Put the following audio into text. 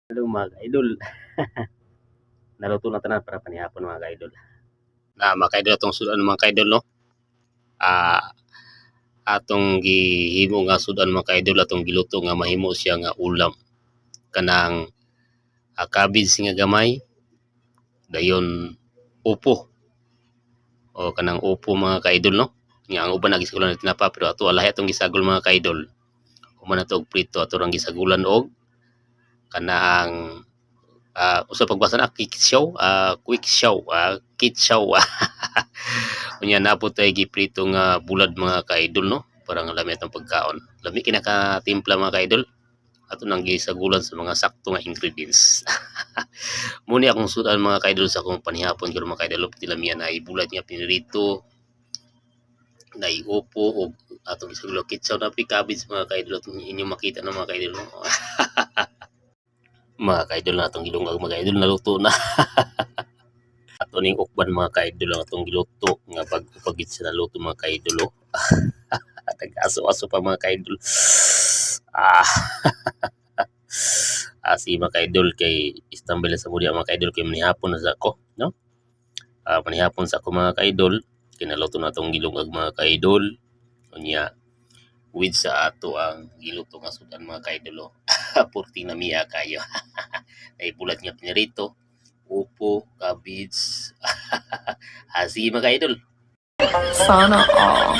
Hello mga ka-idol. Naluto na tanan para panihapon mga ka-idol. Mga ka-idol atong sudan mga ka-idol no. Atong gihimo nga sudan mga ka-idol atong giluto nga mahimo siya nga ulam. Kanang cabbage nga gamay dayon upo. O kanang upo mga ka-idol no. Nga ang uban nagisagulan na tinapa pero ato alahi atong gisagol mga ka-idol. Human ato og prito ato rang gisagulan og kanang usa pagbasa na quick show kitsaw unya napot tay giprito nga bulad mga ka-idol no para nga lami atong pagkaon lami kinakatimpla mga ka-idol ato nang gisagulan sa mga sakto nga ingredients muni akong sudan mga ka-idol sa akong panihapon karon mga ka-idol pati lamian ay bulad nga pinirito na iupo og atong gisagulan kitsaw na cabbage mga ka-idol inyo makita na mga ka-idol no? Mga ka-idol na atong gilungag mga ka-idol naluto na ato ning ukban mga ka-idol ang atong giluto nga pagpagit sa naluto mga ka-idol tag-aso-aso pa mga ka-idol si mga ka-idol kay istambel sa mudya mga ka-idol kay manihapon na sa ako no manihapon sa ako mga ka-idol kinaluto na atong gilungag mga ka-idol unya with sa ato ang giluto nga sudan mga ka-idol purti na miya kayo ay bulat nga pinirito upo, cabbage sige mga ka-idol Sana all.